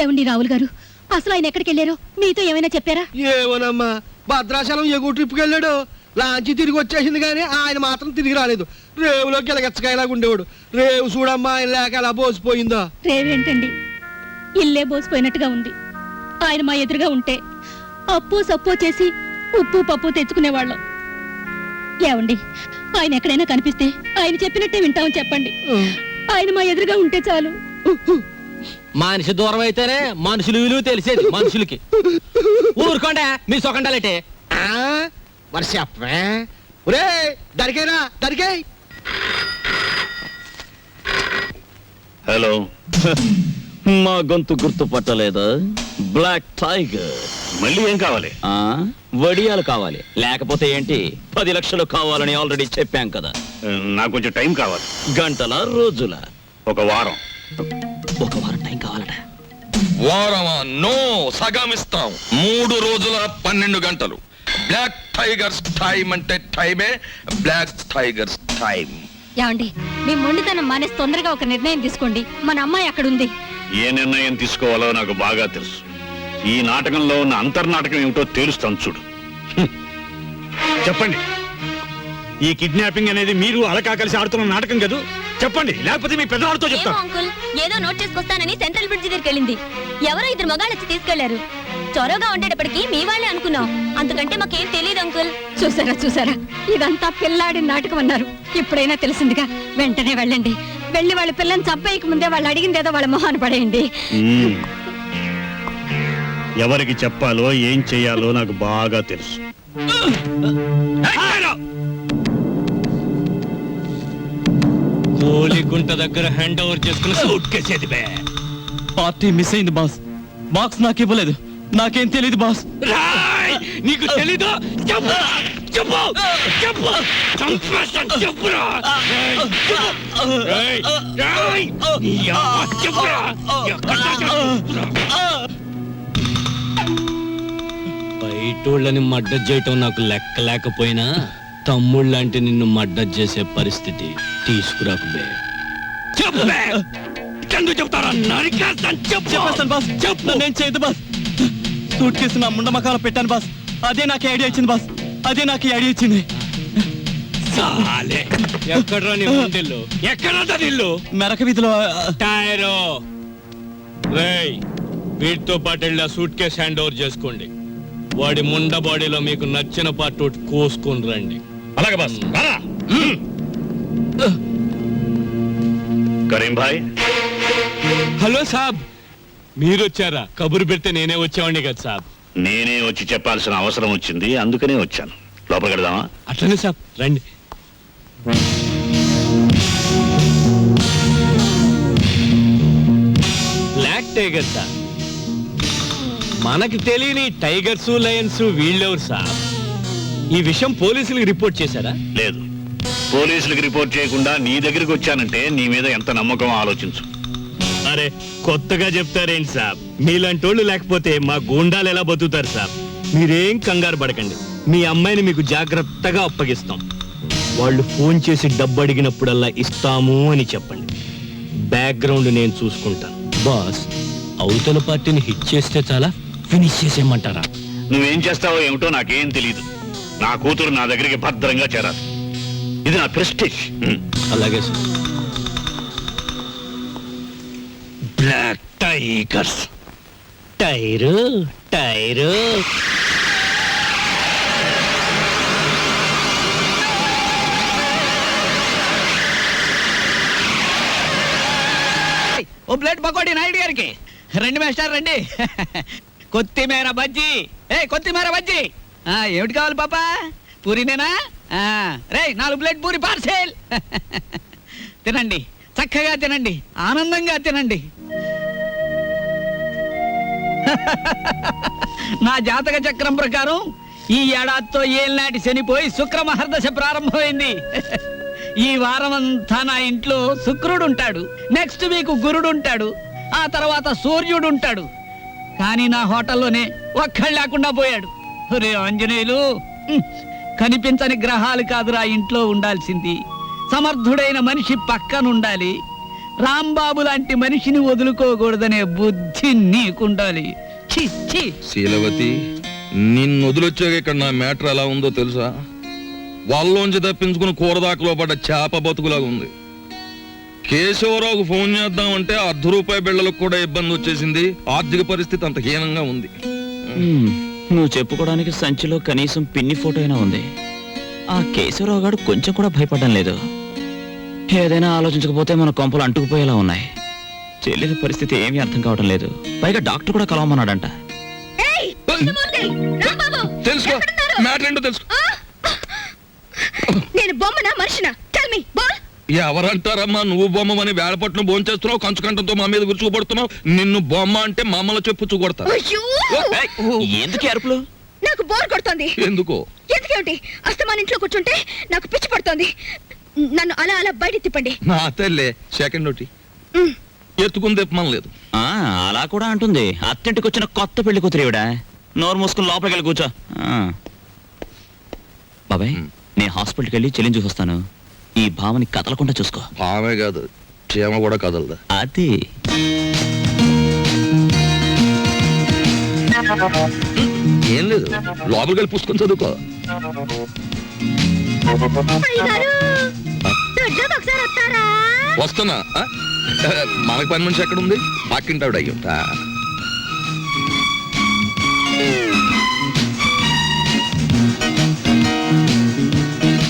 ఏమండి రావుల్ గారు, అసలు ఆయన ఎక్కడికి వెళ్ళారో మీతో ఏమైనా చెప్పారా? ఏమోనమ్మా, భద్రాచలం ఎగువ ట్రిప్కి వెళ్ళాడు. లాంచి తిరిగి వచ్చేసింది కానీ ఆయన మాత్రం తిరిగి రాలేదు. రేవులోకి ఎలగచ్చకాయలాగా ఉండేవాడు. రేవు చూడమ్మా ఆయన లేక ఎలా బోసిపోయిందో. రేవేంటండి, ఇల్లే బోసిపోయినట్టుగా ఉంది. ఆయన మా ఎదురుగా ఉంటే అప్పు సప్పు చేసి ఉప్పు పప్పు తెచ్చుకునేవాళ్ళం. ఏమండి, ఆయన ఎక్కడైనా కనిపిస్తే ఆయన చెప్పినట్టే వింటామని చెప్పండి. ఆయన మా ఎదురుగా ఉంటే చాలు. మనిషి దూరం అయితేనే మనుషులు విలువ తెలిసేది మనుషులకి. ఊరుకోండా మీ సొకండాలంటే. మరి చెప్పే ఒరే, దరికేరా దరికే. హలో, మా గొంతు గుర్తుపట్టలేదా? Black tiger. మళ్ళీ ఏం కావాలి? వడియాలు కావాలి. లేకపోతే ఏంటి, 10 లక్షలు కావాలని ఆల్రెడీ చెప్పాం కదా. నాకు కొంచెం టైం కావాలి. గంటల రోజుల? ఒక వారం. ఒక వారం టైం కావాలట. వారమా? నో, సగమిస్తాం. 3 రోజుల 12 గంటలు. బ్లాక్ టైగర్స్ టైం అంటే టైమే. Black tigers time. ఏమండి, మీ మొండితనం మానేసి తొందరగా ఒక నిర్ణయం తీసుకోండి. మన అమ్మాయి అక్కడ ఉంది. ఏ నిర్ణయం తీసుకోవాలో నాకు బాగా తెలుసు. ఈ నాటకంలో ఉన్న అంతర్నాటకం ఏమిటో తేలుస్తాను చూడు. చెప్పండి, ఈ కిడ్నాపింగ్ అనేది మీరు అలకా కలిసి ఆడుతున్న నాటకం కదా? చెప్పండి, లేకపోతే మీ పెద్దవాళ్ళతో చెప్తాను. అంకుల్, ఏదో నోట్ చేసుకొస్తానని సెంట్రల్ బ్రిడ్జ్ దగ్గరికి వెళ్ళింది. ఎవరో 2 మగాళ్ళు వచ్చి తీసుకెళ్లారు. చొరవగా ఉండేటప్పటికి మీ వాళ్ళే అనుకున్నాం. అందుకంటే మాకేం తెలియదు అంకుల్. చూసారా, ఇదంతా పిల్లాడి నాటకం అన్నారు. ఇప్పుడైనా తెలిసిందిగా. వెంటనే వెళ్ళండి. వెళ్ళి వాళ్ళ పిల్లని చంపేయక ముందే వాళ్ళు అడిగిందేదో వాళ్ళ మొహాన్ని పడేయండి. ఎవరికి చెప్పాలో ఏం చెయ్యాలో నాకు బాగా తెలుసు. కోలిగుంట దగ్గర హ్యాండ్ ఓవర్ చేసుకుని సూట్ కేసేది బే. పార్టీ మిస్ అయింది బాస్. బాక్స్ నాకు ఇవ్వలేదు. నాకేం తెలియదు బాస్. నీకు తెలీదు? చెప్పు చెప్పు చెప్పు. బయటోళ్ళని మడ్డ చేయటం నాకు లెక్క లేకపోయినా తమ్ముళ్ళంటే నిన్ను మడ్డ చేసే పరిస్థితి తీసుకురాకుబే. చెప్తారా? చెప్పేస్తాను బాస్. నేను చేయదు బాస్. సూట్ కేసు నా ముండ మకాలో పెట్టాను బాస్. అదే నాకు ఐడియా ఇచ్చింది బాస్. అదే నాకు ఐడియా ఇచ్చింది. ఎక్కడ్రా నీ ముండిల్లు? ఎక్కడా ఇల్లు? మెరక వీధిలో. టైరో రేయ్, వీటితో పాటు వెళ్ళి ఆ సూట్ కేసు హ్యాండ్ ఓవర్ చేసుకోండి. వాడి ముండ బాడీలో మీకు నచ్చిన పార్ట్ ఒకటి కోసుకొని రండి. అలాగే బాస్. కరీం భాయ్. హలో సాబ్, మీరు వచ్చారా? కబురు పెడితే నేనే వచ్చేవాడిని కదా సాబ్. నేనే వచ్చి చెప్పాల్సిన అవసరం వచ్చింది, అందుకనే వచ్చాను. లోపలికి వెళ్దామా? అట్లనే సాబ్, రండి. Black tiger sir. మనకి తెలియని టైగర్స్ లయన్స్ వీళ్ళెవరు సార్? ఈ విషయం పోలీసులకు రిపోర్ట్ చేశారా? లేదు. పోలీసులకు రిపోర్ట్ చేయకుండా నీ దగ్గరికి వచ్చానంటే నీ మీద ఎంత నమ్మకం ఆలోచించు. అరే, కొత్తగా చెప్తారేంటి సాబ్? మీలాంటోళ్ళు లేకపోతే మా గూండాలు ఎలా బతుకుతారు సాబ్? మీరేం కంగారు పడకండి. మీ అమ్మాయిని మీకు జాగ్రత్తగా అప్పగిస్తాం. వాళ్ళు ఫోన్ చేసి డబ్బు అడిగినప్పుడల్లా ఇస్తాము అని చెప్పండి. బ్యాక్గ్రౌండ్ నేను చూసుకుంటాను. బాస్, అవతల పార్టీని హిట్ చేస్తే చాలా, ఫినిష్ చేసేయమంటారా? నువ్వేం చేస్తావో ఏమిటో నాకేం తెలీదు. నా కూతురు నా దగ్గరికి భద్రంగా చేరాలి. ఇది నా ప్రెస్టీజ్. అలాగే సార్. Black tigers. టైరు టైరు. ఓ ప్లేట్ పకోడీ నాయుడు గారికి. రండి మేస్టర్ రండి. కొత్తిమీర బజ్జీ. కొత్తిమీర బజ్జీ. ఏమిటి కావాలి పాపా? పూరినేనా? రే, 4 ప్లేట్ పూరి పార్సెల్. తినండి, చక్కగా తినండి, ఆనందంగా తినండి. నా జాతక చక్రం ప్రకారం ఈ ఏడాదితో ఏళ్ళనాటి శనిపోయి శుక్ర మహర్దశ ప్రారంభమైంది. ఈ వారమంతా నా ఇంట్లో శుక్రుడు ఉంటాడు. నెక్స్ట్ వీక్ గురుడు ఉంటాడు. ఆ తర్వాత సూర్యుడు ఉంటాడు. కానీ నా హోటల్లోనే ఒక్కడు లేకుండా పోయాడు. రే ఆంజనేయులు, కనిపించని గ్రహాలు కాదురా ఇంట్లో ఉండాల్సింది. సమర్థుడైన మనిషి పక్కనుండాలి. రాంబాబు లాంటి మనిషిని వదులుకోకూడదనే బుద్ధి నీకుండాలి. ఛీ, ఛీ. శీలవతి, నిన్ను వదిలొచ్చాక ఇక్కడ నా మ్యాటర్ ఎలా ఉందో తెలుసా? వాళ్ళలోంచి తప్పించుకుని కూరదాకలో పడ్డ చేప బతుకులాగా ఉంది. కేశవరావుకు ఫోన్ చేద్దామంటే ₹1/2 బిళ్ళలకు కూడా ఇబ్బంది వచ్చేసింది. ఆర్థిక పరిస్థితి అంత హీనంగా ఉంది. నువ్వు చెప్పుకోవడానికి సంచిలో కనీసం పిన్ని ఫోటో అయినా ఉంది. ఆ కేశవరావు గారు కొంచెం కూడా భయపడడం లేదు. ఏదైనా ఆలోచించకపోతే మన కొంపలు అంటుకుపోయేలా ఉన్నాయి. చెల్లెల పరిస్థితి ఏమీ అర్థం కావడం లేదు. పైగా డాక్టర్ కూడా కలవమన్నాడంట. తెలుసుకో, మ్యాటర్ ఏంటో తెలుసుకో. నేను బొమ్మనా మనిషినా? Tell me ball. ఎవరంటారమ్మా నువ్వు బొమ్మని వేళపట్నం భోంచేస్తున్నావు, కంచుకంఠంతో మా మీద విరుచుకుపడుతున్నావు. నిన్ను బొమ్మ అంటే మమ్మల్ని చెప్పు చూకొడతారు. అయ్యో, ఎందుకు అరుపులు? నాకు బోర్ కొడుతోంది. ఎందుకో? ఎందుకేమిటి? అస్తమాన్ ఇంట్లో కూర్చుంటే నాకు పిచ్చి పడుతోంది. నన్ను అలా అలా బయట తిప్పండి. నా తల్లే సెకండ్ ఒకటి ఎత్తుకుని తెప్పమని లేదు. అలా కూడా అంటుంది. అత్తింటికి వచ్చిన కొత్త పెళ్లి కూతురేవిడా. నోరు మూసుకుని లోపలికి వెళ్ళి కూర్చో. బాబాయ్, నేను హాస్పిటల్కి వెళ్ళి చెల్లిని చూసొస్తాను. ఈ భావని కదలకుండా చూసుకో. ఆమె కాదు, చీమ కూడా కదలదా. అది ఏం లేదు, లోపలికి వెళ్ళి పుస్తకం చదువుకో. ఒకసారి వస్తారా? వస్తున్నా. మనకి పని మనిషి ఎక్కడ ఉంది? పక్కింటావిడ అయ్యుంటా.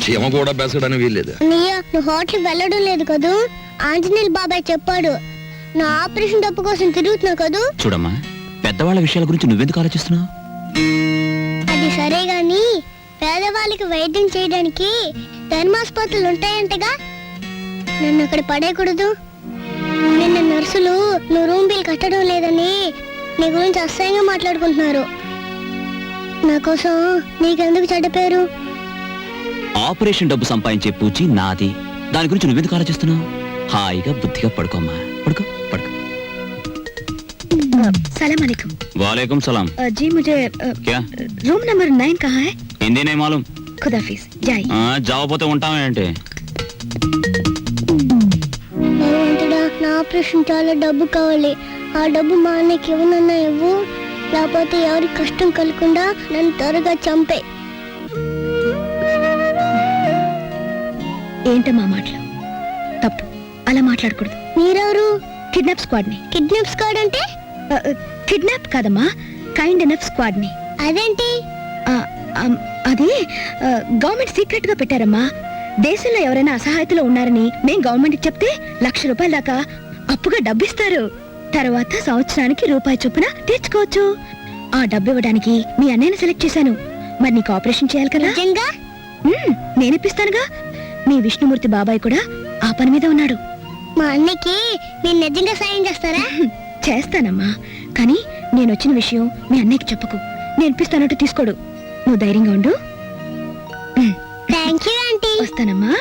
చీమ కూడా బెసడని వీల్లేదు. నువ్వు హోటల్ వెళ్ళడం లేదు కదూ? ఆంజనేయులు బాబాయ్ చెప్పాడు. నా ఆపరేషన్ డబ్బు కోసం తిరుగుతున్నావు కదూ? చూడమ్మా, పెద్దవాళ్ళ విషయాల గురించి నువ్వెందుకు ఆలోచిస్తున్నావు? అది సరే గాని పేదవాళ్ళకి వైద్యం చేయడానికి ధర్మాసుపత్రులు ఉంటాయంటగా, నన్ను అక్కడ పడేయకూడదు. నిన్న నర్సులు నువ్వు రూమ్ బిల్ కట్టడం లేదని నీ గురించి అసహ్యంగా మాట్లాడుకుంటున్నారు. నా కోసం నీకెందుకు చెడ్డ పేరు? ఆపరేషన్ డబ్బు సంపాదించే పూచి నాది. దాని గురించి నువ్వెందుకు ఆలోచిస్తున్నావు? హాయిగా బుద్ధిగా పడుకోమ్మా. పడుకో పడుకో. सलाम अलैकुम। वालेकुम सलाम। जी मुझे क्या? रूम नंबर 9 कहाँ है? हिंदी नहीं मालूम। खुदाफिज, जाइए। जाओ పోతే ఉంటామేంటి? భగవంతుడా, నా ఆపరేషన్ చాలా డబ్బు కావాలి. ఆ డబ్బు మా అన్నకి ఇవ్వనన్నా ఇవ్వు, లేకపోతే ఎవరికి కష్టం కలగకుండా నన్ను త్వరగా చంపే. ఏంటమ్మా మాటలు? తప్పు, అలా మాట్లాడకూడదు. మీరెవరు? కిడ్నాప్ స్క్వాడ్ ని. కిడ్నాప్ స్క్వాడ్ అంటే? కిడ్నాప్ కాదమ్మా, కైండ్ ఎనఫ్ స్క్వాడ్ ని. అదేంటి? అది గవర్నమెంట్ సీక్రెట్ గా పెట్టారమ్మా. దేశంలో ఎవరైనా అసహాయతలో ఉన్నారని మేం గవర్నమెంట్ చెప్తే ₹1,00,000 దాకా అప్పుగా డబ్బిస్తారు. తర్వాత సంవత్సరానికి రూపాయి చొప్పున తెచ్చుకోవచ్చు. ఆ డబ్బు ఇవ్వడానికి మీ అన్నయ్యని సెలెక్ట్ చేశాను. మరి నీకు ఆపరేషన్ చేయాలి కదా? నిజంగా? నేనిప్పిస్తానుగా. మీ విష్ణుమూర్తి బాబాయ్ కూడా ఆ పని మీద ఉన్నాడు. మా అన్నకి నేను నిజంగా సాయం చేస్తారా? చేస్తానమ్మా, కానీ నేను వచ్చిన విషయం మీ అన్నయ్యకి చెప్పకు. నేను ఇప్పిస్తానంటూ తీసుకోడు. నువ్వు ధైర్యంగా ఉండు. Thank you aunty. వస్తానమ్మా.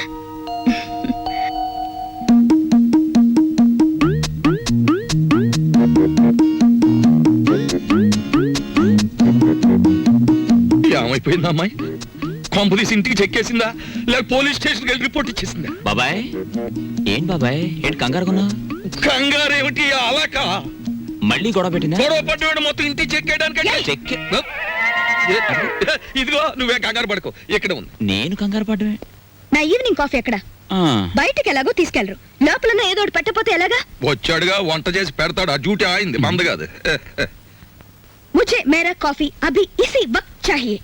ఏమైపోయిందా అమ్మాయి? కాంపులీస్ ఇంటికి చెక్కేసిందా, లేక పోలీస్ స్టేషన్కి వెళ్ళి రిపోర్ట్ ఇచ్చేసిందా? బాబాయ్, ఏం బాబాయ్ ఏంటి కంగారుకున్నా? కంగారు ఏమిటి? అలాక మళ్ళీ గొడవ పెట్టిందా? గొడవ పడ్డవాడు మొత్తం ఇంటికి చెక్కేయడానికి. చెక్కే. ఇదిగో నువ్వే కంగారు పడుకో, ఇక్కడ ఉంది. నేను కంగారు పడ్డమే. నా ఈవినింగ్ కాఫీ ఎక్కడ? బయటకి ఎలాగో తీసుకెళ్లరు, లోపల ఏదో ఒకటి పెట్టకపోతే ఎలాగా? వచ్చాడుగా, వంట చేసి పెడతాడు. ఆ డ్యూటీ ఆయింది, మంద కాదు. ముझे मेरा कॉफी अभी इसी वक्त चाहिए।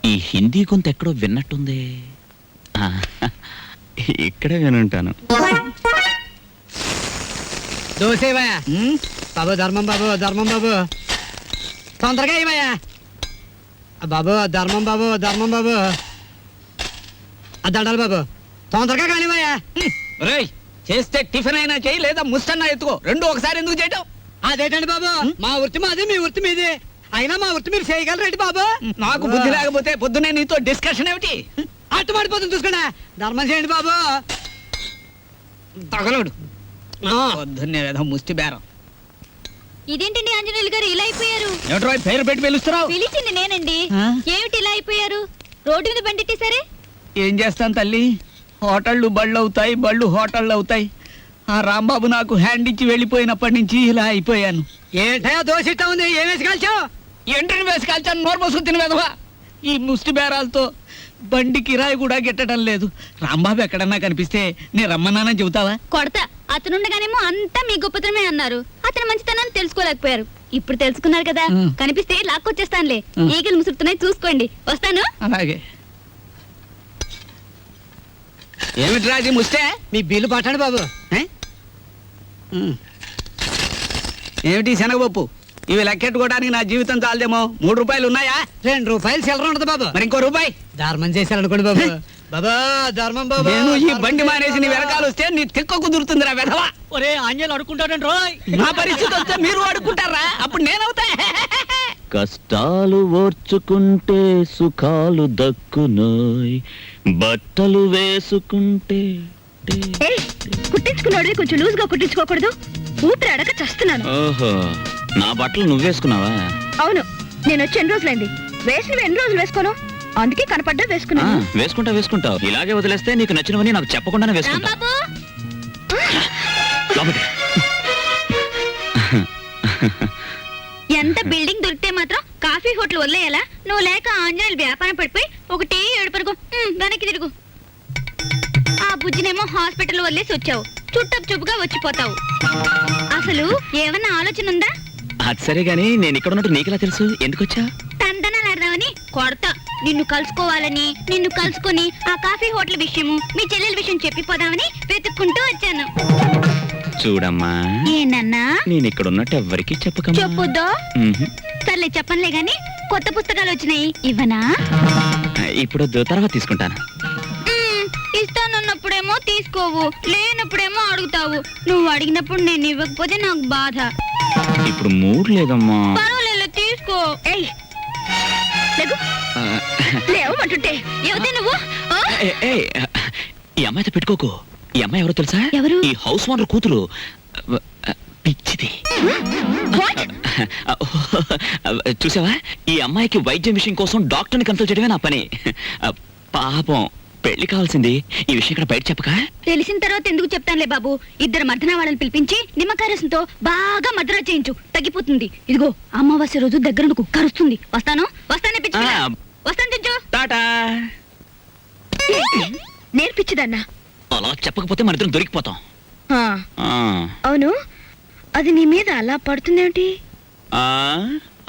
ఈ హిందీ కొంత ఎక్కడో విన్నట్టుంది. ఇక్కడే వినుంటాను. దోసేవయ్యా బాబు, ధర్మం బాబు, ధర్మం బాబు, తొందరగా ఇవయ్యా బాబు, ధర్మం బాబు, ధర్మం బాబు, దండాలి బాబు, తొందరగా కానివయ్యా. రేయ్, చేస్తే టిఫిన్ అయినా చేయి, లేదా ముష్టన్నా ఎత్తుకో. రెండు ఒకసారి ఎందుకు చేయటం? అదేటండి బాబు, మా వృత్తి మాది, మీ వృత్తి మీది. అయినా మా వృత్తి మీరు చేయగలరేంటి బాబు? నాకు బుద్ధి లేకపోతే పొద్దునే నీతో డిస్కషన్ ఏమిటి? అట్టుబడిపోతుంది, చూసుకోండి. ధర్మం చేయండి బాబు. తగలడు పొద్దున్నే ఏదో ముష్టి బేరం. ఇదేంటండి ఆంజనేయులు గారు ఇలా అయిపోయారు? ఏమిటో పేరు పెట్టి పిలుస్తున్నావు? పిలిచింది నేనండి. ఆ? ఏమిటి ఇలా అయిపోయారు? రోడ్డు మీద బండిట్టేసరే? ఏం చేస్తాను తల్లి, హోటళ్ళు బళ్ళు అవుతాయి, బళ్ళు హోటళ్ళు అవుతాయి. ఆ రాంబాబు నాకు హ్యాండ్ ఇచ్చి వెళ్ళిపోయినప్పటి నుంచి ఇలా అయిపోయాను. ఏంటయ్యా దోషిస్తా ఉంది, ఏం వేసి కాల్చావు? ఎంట్రీని వేసి కాల్చాను, నోరు మూసుకుని తినవేదవా. ఈ ముష్టి బేరాలతో బండి కిరాయి కూడా గిట్టడం లేదు. రాంబాబు ఎక్కడన్నా కనిపిస్తే నేను రమ్మన్నానని చెబుతావా? కొడతా. అతనుండగానేమో అంతా మీ గొప్పతనమే అన్నారు. అతని మంచితనాన్ని తెలుసుకోలేకపోయారు. ఇప్పుడు తెలుసుకున్నారు కదా, కనిపిస్తే లాక్కొచ్చేస్తానులే. ఈగలు ముసురుతున్నాయి, చూసుకోండి. వస్తాను. అలాగే. ఏమిట్రా అది ముస్తే? మీ బిల్లు పట్టండి బాబు. ఏమిటి శనగపప్పు? ఇవి లెక్కెట్టుకోవడానికి నా జీవితం చాలదేమో. 3 రూపాయలు ఉన్నాయా? 2 రూపాయలు చిల్లర ఉండదు బాబు. మరి ఇంకో రూపాయి ధర్మం చేశారనుకోండి బాబు. బాబా ధర్మం బాబు. నేను ఈ బండి మానేసి నీ వెనకాల వస్తే నీ తిక్క కుదురుతుందిరా వెధవా. ఒరే ఆంజనేయులు అడుకుంటాడండి రోయ్. నా పరిస్థితి వస్తే మీరు అడుక్కుంటారా? అప్పుడు నేనవుతా. కష్టాలు ఓర్చుకుంటే సుఖాలు దక్కునోయ్, బట్టలు వేసుకుంటే కుట్టించుకున్నాడు కొంచెం లూజ్ గా కుట్టించుకోకూడదు. ఊపిరి అడగ చస్తున్నాను. ఓహో, నా బట్టలు నువ్వేసుకున్నావా? అవును, నేను వచ్చి ఎన్ని రోజులైంది. వేసినవి ఎన్ని రోజులు వేసుకోను, అందుకే కనపడ్డా వేసుకున్నాను. వేసుకుంటావు. ఇలాగే వదిలేస్తే నీకు నచ్చినవని నాకు చెప్పకుండానే వేసుకుంటా. రాంబాబు, లోపలికి. ఎంత బిల్డింగ్ దొరికితే మాత్రం కాఫీ హోటల్ వదిలేయాలా? నువ్వు లేక ఆంజనేయులు వ్యాపారం పడిపోయి ఒకటే ఏడుపరుగు. వెనక్కి తిరుగు. ఆ బుజ్జినేమో హాస్పిటల్ వదిలేసి వచ్చావు. చుట్టపు చూపుగా వచ్చిపోతావు. అసలు ఏమన్నా ఆలోచన ఉందా? అది సరే గాని నేను ఇక్కడ ఉన్నట్టు నీకెలా తెలుసు? ఎందుకు వచ్చా? తందనాలాడదామని కొడతా. నిన్ను కలుసుకోవాలని, నిన్ను కలుసుకొని ఆ కాఫీ హోటల్ విషయము, మీ చెల్లెల విషయం చెప్పిపోదామని వెతుక్కుంటూ వచ్చాను. చూడమ్మా, ఏనన్నా? నేను ఇక్కడ ఉన్నట్టు ఎవ్వరికి చెప్పకమ్మా. చెప్పొద్దా? సర్లే చెప్పనులే గాని, కొత్త పుస్తకాలు వచ్చినాయి, ఇవ్వనా? ఇప్పుడు తర్వాత తీసుకుంటాను. ఇస్తానన్నప్పుడేమో తీసుకోవు, లేనప్పుడేమో అడుగుతావు. నువ్వు అడిగినప్పుడు నేను ఇవ్వకపోతే నాకు బాధ. ఇప్పుడు మూడ్ లేదమ్మా. పర్వాలేదు, తీసుకో. లేవమంటుంటే ఏమిటి నువ్వు? ఈ అమ్మాయితో పెట్టుకోకు. ఈ అమ్మాయి ఎవరో తెలుసా? ఎవరు? ఈ హౌస్ ఓనర్ కూతురు. పిచ్చిది. చూసావా, ఈ అమ్మాయికి వైద్యం విషయం కోసం డాక్టర్ని కన్సల్ట్ చేయడమే నా పని. పాపం పెళ్లి కావాల్సింది. ఈ విషయం ఇక్కడ బయట చెప్పక. తెలిసిన తర్వాత ఎందుకు చెప్తానులే బాబు. 2 మర్దనా వాళ్ళని పిలిపించి నిమ్మకాయ రసంతో బాగా మద్రా చేయించు, తగ్గిపోతుంది. ఇదిగో అమావాస్య రోజు దగ్గర కుక్కరుస్తుంది. వస్తానే పిచ్చి. వస్తాను తెచ్చు. టాటా. నేర్పించదన్నా. అలా చెప్పకపోతే మన ఇద్దరం దొరికిపోతాం. అవును, అది నీ మీద అలా పడుతుందేమిటి?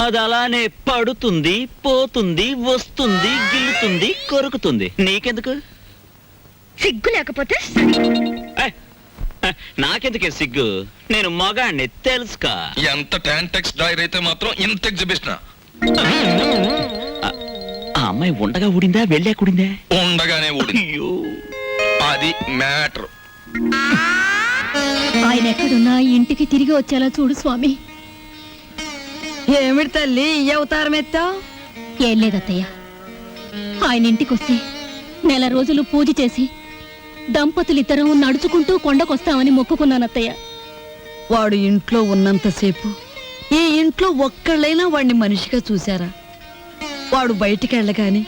అది అలానే పడుతుంది, పోతుంది, వస్తుంది, గిల్లుతుంది, కొరుకుతుంది. నీకెందుకు? సిగ్గు లేకపోతే నాకెందుకే సిగ్గు? నేను మగాణ్ణి తెలుసుకా. ఎంత టాంటెక్స్ డ్రైర్ అయితే మాత్రం ఇంత ఎగ్జిబిషన్. ఆ అమ్మాయి ఉండగా ఊడిందా, వెళ్ళా కూడిందా? ఉండగానే ఊడింది. అది మ్యాటర్. ఆయన ఎక్కడున్నా ఇంటికి తిరిగి వచ్చేలా చూడు స్వామి. ఏమిటి తల్లి ఈ అవతారం ఎత్తావు? ఏం లేదత్తయ్య, ఆయన ఇంటికొస్తే 1 రోజులు పూజ చేసి దంపతులిద్దరం నడుచుకుంటూ కొండకొస్తామని మొక్కుకున్నానత్తయ్య. వాడు ఇంట్లో ఉన్నంతసేపు ఈ ఇంట్లో ఒక్కళ్ళైనా వాడిని మనిషిగా చూశారా? వాడు బయటికి వెళ్ళగాని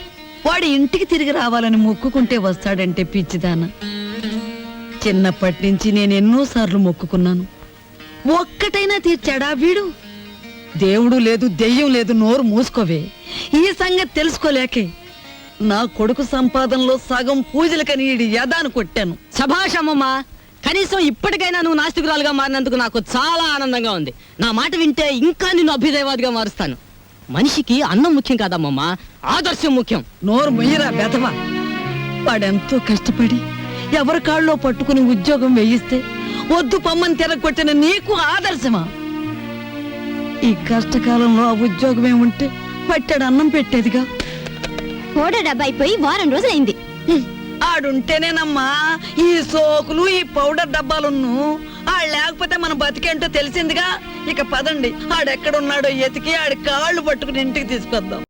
వాడి ఇంటికి తిరిగి రావాలని మొక్కుకుంటే వస్తాడంటే పిచ్చిదాన. చిన్నప్పటి నుంచి నేను ఎన్నోసార్లు మొక్కుకున్నాను, ఒక్కటైనా తీర్చాడా వీడు? దేవుడు లేదు, దెయ్యం లేదు, నోరు మూసుకోవే. ఈ సంగతి తెలుసుకోలేకే నా కొడుకు సంపాదనలో సగం పూజలకని ఈడి యదాను కొట్టాను. సభాషమ్మమ్మా, కనీసం ఇప్పటికైనా నువ్వు నాస్తికురాలుగా మారినందుకు నాకు చాలా ఆనందంగా ఉంది. నా మాట వింటే ఇంకా నిన్ను అభ్యుదయవాదిగా మారుస్తాను. మనిషికి అన్నం ముఖ్యం కాదమ్మమ్మా, ఆదర్శం ముఖ్యం. నోరు మొయ్యరా బెదవా. వాడెంతో కష్టపడి ఎవరి కాళ్ళలో పట్టుకుని ఉద్యోగం వేయిస్తే వద్దు పమ్మని తిరగొట్టిన నీకు ఆదర్శమా? ఈ కష్టకాలంలో ఆ ఉద్యోగమే ఉంటే పట్టాడు అన్నం పెట్టేదిగా. ఓడ డబ్బా అయిపోయి వారం రోజులైంది. ఆడుంటేనేనమ్మా ఈ సోకులు, ఈ పౌడర్ డబ్బాలున్ను. ఆడు లేకపోతే మన బతికేంటో తెలిసిందిగా. ఇక పదండి, ఆడెక్కడున్నాడో ఎతికి ఆడి కాళ్ళు పట్టుకుని ఇంటికి తీసుకొద్దాం.